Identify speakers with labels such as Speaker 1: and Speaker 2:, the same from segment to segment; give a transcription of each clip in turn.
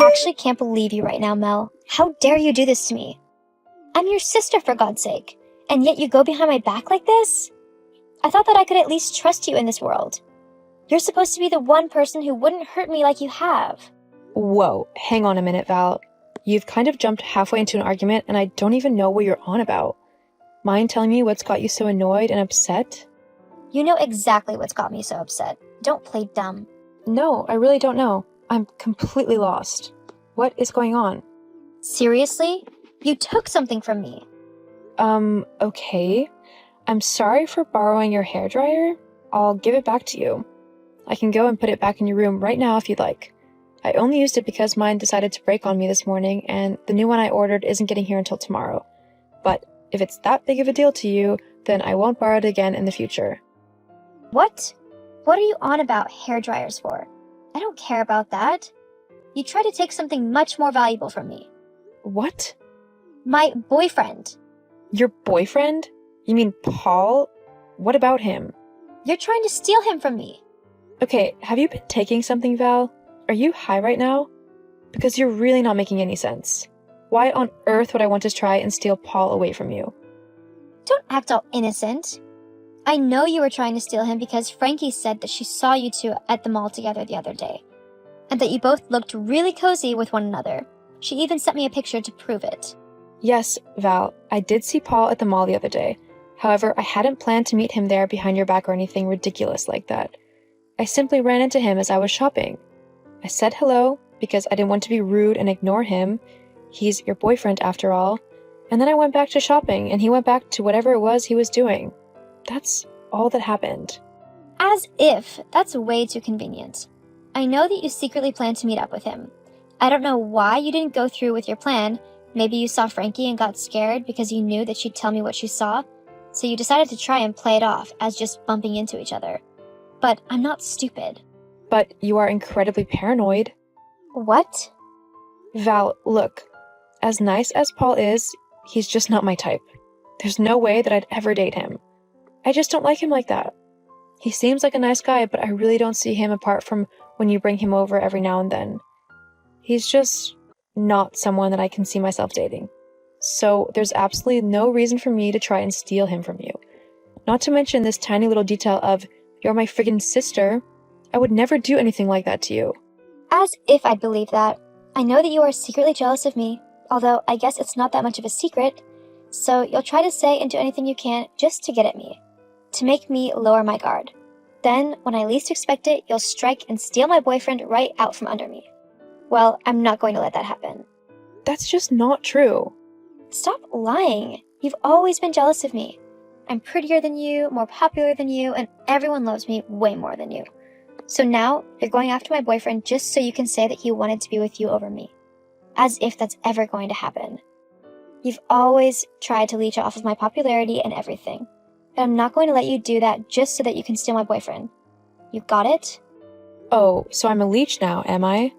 Speaker 1: actually can't believe you right now, Mel. How dare you do this to me? I'm your sister, for God's sake, and yet you go behind my back like this? I thought that I could at least trust you in this world. You're supposed to be the one person who wouldn't hurt me like you have.
Speaker 2: Whoa, hang on a minute, Val. You've kind of jumped halfway into an argument and I don't even know what you're on about. Mind telling me what's got you so annoyed and upset?
Speaker 1: You know exactly what's got me so upset. Don't play dumb.
Speaker 2: No, I really don't know. I'm completely lost. What is going on?
Speaker 1: Seriously? You took something from me.
Speaker 2: Okay. I'm sorry for borrowing your hairdryer. I'll give it back to you. I can go and put it back in your room right now if you'd like. I only used it because mine decided to break on me this morning, and the new one I ordered isn't getting here until tomorrow. But if it's that big of a deal to you, then I won't borrow it again in the future.
Speaker 1: What? What are you on about hairdryers for? I don't care about that. You tried to take something much more valuable from me.
Speaker 2: What?
Speaker 1: My boyfriend.
Speaker 2: Your boyfriend? You mean Paul? What about him?
Speaker 1: You're trying to steal him from me.
Speaker 2: Okay, have you been taking something, Val? Are you high right now? Because you're really not making any sense. Why on earth would I want to try and steal Paul away from you?
Speaker 1: Don't act all innocent. I know you were trying to steal him because Frankie said that she saw you two at the mall together the other day, and that you both looked really cozy with one another. She even sent me a picture to prove it.
Speaker 2: Yes, Val, I did see Paul at the mall the other day. However, I hadn't planned to meet him there behind your back or anything ridiculous like that. I simply ran into him as I was shopping. I said hello because I didn't want to be rude and ignore him. He's your boyfriend after all. And then I went back to shopping and he went back to whatever it was he was doing. That's all that happened.
Speaker 1: As if. That's way too convenient. I know that you secretly planned to meet up with him. I don't know why you didn't go through with your plan. Maybe you saw Frankie and got scared because you knew that she'd tell me what she saw. So you decided to try and play it off as just bumping into each other. But I'm not stupid.
Speaker 2: But you are incredibly paranoid.
Speaker 1: What?
Speaker 2: Val, look. As nice as Paul is, he's just not my type. There's no way that I'd ever date him. I just don't like him like that. He seems like a nice guy, but I really don't see him apart from when you bring him over every now and then. He's just not someone that I can see myself dating. So there's absolutely no reason for me to try and steal him from you. Not to mention this tiny little detail of, you're my friggin' sister. I would never do anything like that to you.
Speaker 1: As if I'd believe that. I know that you are secretly jealous of me, although I guess it's not that much of a secret. So you'll try to say and do anything you can just to get at me, to make me lower my guard. Then, when I least expect it, you'll strike and steal my boyfriend right out from under me. Well, I'm not going to let that happen.
Speaker 2: That's just not true.
Speaker 1: Stop lying. You've always been jealous of me. I'm prettier than you, more popular than you, and everyone loves me way more than you. So now, you're going after my boyfriend just so you can say that he wanted to be with you over me. As if that's ever going to happen. You've always tried to leech off of my popularity and everything. But I'm not going to let you do that just so that you can steal my boyfriend. You got it?
Speaker 2: Oh, so I'm a leech now, am I?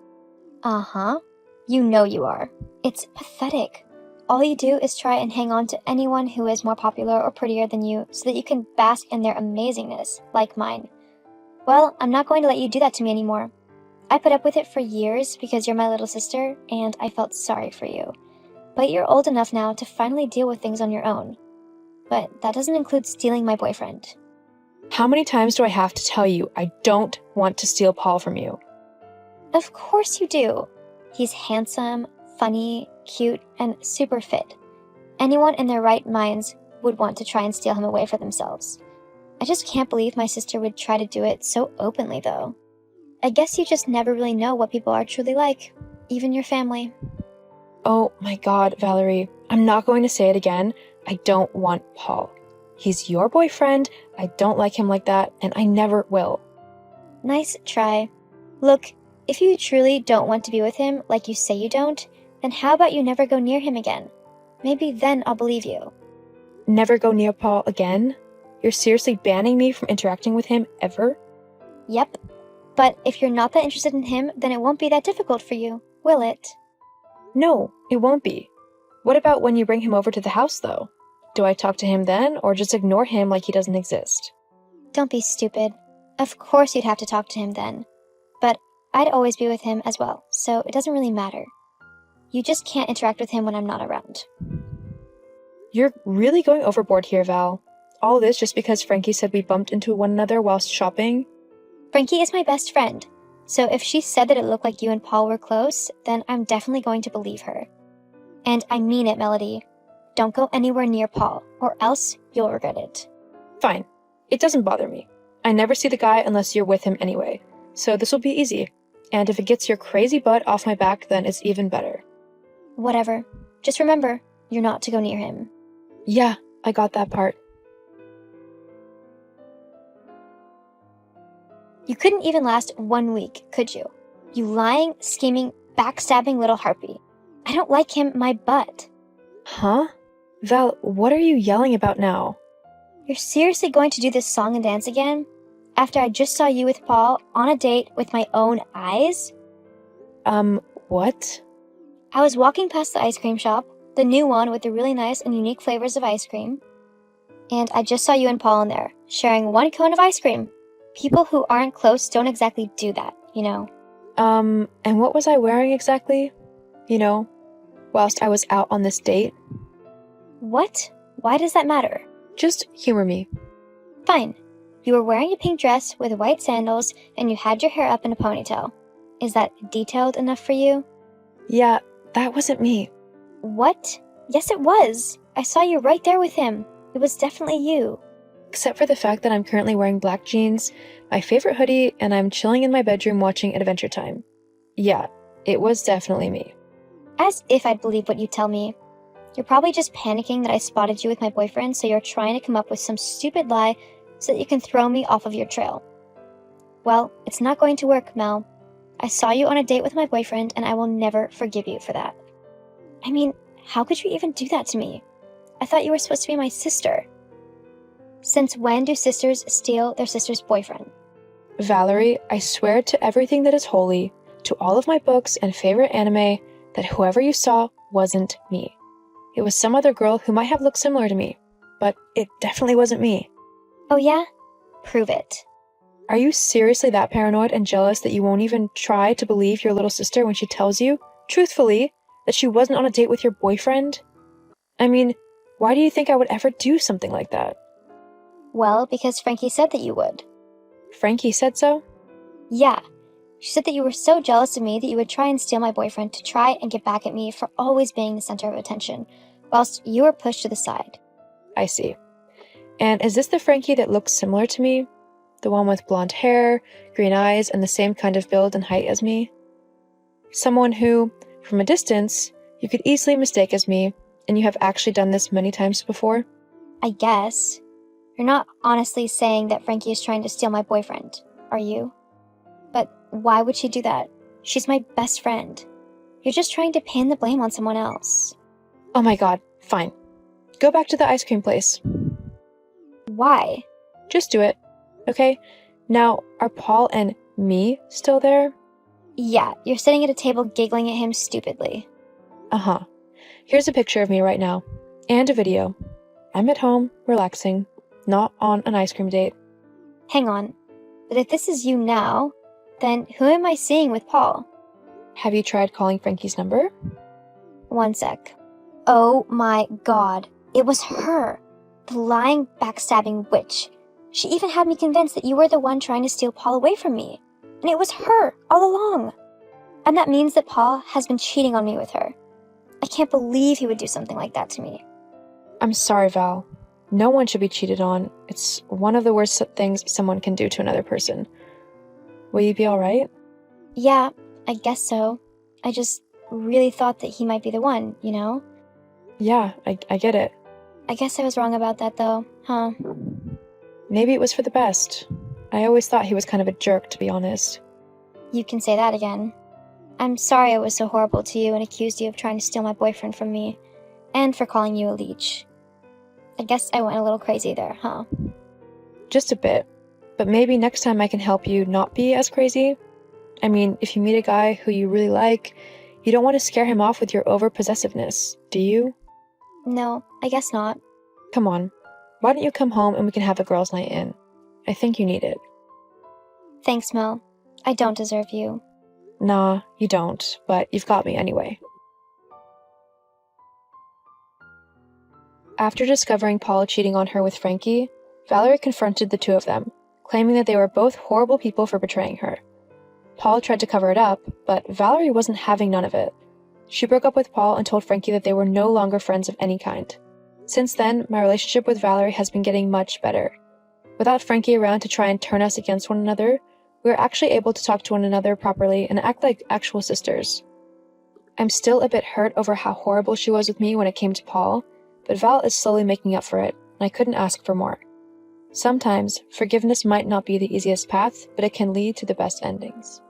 Speaker 1: Uh-huh. You know you are. It's pathetic. All you do is try and hang on to anyone who is more popular or prettier than you so that you can bask in their amazingness, like mine. Well, I'm not going to let you do that to me anymore. I put up with it for years because you're my little sister, and I felt sorry for you. But you're old enough now to finally deal with things on your own. But that doesn't include stealing my boyfriend.
Speaker 2: How many times do I have to tell you I don't want to steal Paul from you?
Speaker 1: Of course you do. He's handsome, funny, cute, and super fit. Anyone in their right minds would want to try and steal him away for themselves. I just can't believe my sister would try to do it so openly, though. I guess you just never really know what people are truly like, even your family.
Speaker 2: Oh my God, Valerie, I'm not going to say it again. I don't want Paul. He's your boyfriend, I don't like him like that, and I never will.
Speaker 1: Nice try. Look, if you truly don't want to be with him like you say you don't, then how about you never go near him again? Maybe then I'll believe you.
Speaker 2: Never go near Paul again? You're seriously banning me from interacting with him ever?
Speaker 1: Yep. But if you're not that interested in him, then it won't be that difficult for you, will it?
Speaker 2: No, it won't be. What about when you bring him over to the house, though? Do I talk to him then, or just ignore him like he doesn't exist?
Speaker 1: Don't be stupid. Of course you'd have to talk to him then. But I'd always be with him as well, so it doesn't really matter. You just can't interact with him when I'm not around.
Speaker 2: You're really going overboard here, Val. All this just because Frankie said we bumped into one another whilst shopping?
Speaker 1: Frankie is my best friend, so if she said that it looked like you and Paul were close, then I'm definitely going to believe her. And I mean it, Melody. Don't go anywhere near Paul, or else you'll regret it.
Speaker 2: Fine. It doesn't bother me. I never see the guy unless you're with him anyway, so this will be easy. And if it gets your crazy butt off my back, then it's even better.
Speaker 1: Whatever. Just remember, you're not to go near him.
Speaker 2: Yeah, I got that part.
Speaker 1: You couldn't even last 1 week, could you? You lying, scheming, backstabbing little harpy. I don't like him my butt.
Speaker 2: Huh? Val, what are you yelling about now?
Speaker 1: You're seriously going to do this song and dance again? After I just saw you with Paul on a date with my own eyes?
Speaker 2: What?
Speaker 1: I was walking past the ice cream shop, the new one with the really nice and unique flavors of ice cream, and I just saw you and Paul in there, sharing 1 cone of ice cream. People who aren't close don't exactly do that, you know.
Speaker 2: And what was I wearing exactly? You know, whilst I was out on this date?
Speaker 1: What? Why does that matter?
Speaker 2: Just humor me.
Speaker 1: Fine. You were wearing a pink dress with white sandals and you had your hair up in a ponytail. Is that detailed enough for you?
Speaker 2: Yeah, that wasn't me.
Speaker 1: What? Yes, it was. I saw you right there with him. It was definitely you.
Speaker 2: Except for the fact that I'm currently wearing black jeans, my favorite hoodie, and I'm chilling in my bedroom watching Adventure Time. Yeah, it was definitely me.
Speaker 1: As if I'd believe what you tell me. You're probably just panicking that I spotted you with my boyfriend, so you're trying to come up with some stupid lie so that you can throw me off of your trail. Well, it's not going to work, Mel. I saw you on a date with my boyfriend, and I will never forgive you for that. I mean, how could you even do that to me? I thought you were supposed to be my sister. Since when do sisters steal their sister's boyfriend?
Speaker 2: Valerie, I swear to everything that is holy, to all of my books and favorite anime, that whoever you saw wasn't me. It was some other girl who might have looked similar to me, but it definitely wasn't me.
Speaker 1: Oh yeah? Prove it.
Speaker 2: Are you seriously that paranoid and jealous that you won't even try to believe your little sister when she tells you, truthfully, that she wasn't on a date with your boyfriend? I mean, why do you think I would ever do something like that?
Speaker 1: Well, because Frankie said that you would.
Speaker 2: Frankie said so?
Speaker 1: Yeah. She said that you were so jealous of me that you would try and steal my boyfriend to try and get back at me for always being the center of attention, whilst you were pushed to the side.
Speaker 2: I see. And is this the Frankie that looks similar to me? The one with blonde hair, green eyes, and the same kind of build and height as me? Someone who, from a distance, you could easily mistake as me, and you have actually done this many times before?
Speaker 1: I guess. You're not honestly saying that Frankie is trying to steal my boyfriend, are you? But why would she do that? She's my best friend. You're just trying to pin the blame on someone else.
Speaker 2: Oh my god, fine. Go back to the ice cream place.
Speaker 1: Why?
Speaker 2: Just do it, okay? Now, are Paul and me still there?
Speaker 1: Yeah, you're sitting at a table giggling at him stupidly.
Speaker 2: Uh-huh. Here's a picture of me right now, and a video. I'm at home, relaxing, not on an ice cream date.
Speaker 1: Hang on. But if this is you now, then who am I seeing with Paul?
Speaker 2: Have you tried calling Frankie's number?
Speaker 1: 1 sec. Oh my god. It was her. The lying, backstabbing witch. She even had me convinced that you were the one trying to steal Paul away from me. And it was her, all along. And that means that Paul has been cheating on me with her. I can't believe he would do something like that to me.
Speaker 2: I'm sorry, Val. No one should be cheated on. It's one of the worst things someone can do to another person. Will you be alright?
Speaker 1: Yeah, I guess so. I just really thought that he might be the one, you know?
Speaker 2: Yeah, I get it.
Speaker 1: I guess I was wrong about that though, huh?
Speaker 2: Maybe it was for the best. I always thought he was kind of a jerk, to be honest.
Speaker 1: You can say that again. I'm sorry I was so horrible to you and accused you of trying to steal my boyfriend from me, and for calling you a leech. I guess I went a little crazy there, huh?
Speaker 2: Just a bit. But maybe next time I can help you not be as crazy. I mean, if you meet a guy who you really like, you don't want to scare him off with your over-possessiveness, do you?
Speaker 1: No, I guess not.
Speaker 2: Come on. Why don't you come home and we can have a girls' night in? I think you need it.
Speaker 1: Thanks, Mel. I don't deserve you.
Speaker 2: Nah, you don't, but you've got me anyway. After discovering Paul cheating on her with Frankie, Valerie confronted the two of them, claiming that they were both horrible people for betraying her. Paul tried to cover it up, but Valerie wasn't having none of it. She broke up with Paul and told Frankie that they were no longer friends of any kind. Since then, my relationship with Valerie has been getting much better. Without Frankie around to try and turn us against one another, we were actually able to talk to one another properly and act like actual sisters. I'm still a bit hurt over how horrible she was with me when it came to Paul, but Val is slowly making up for it, and I couldn't ask for more. Sometimes, forgiveness might not be the easiest path, but it can lead to the best endings.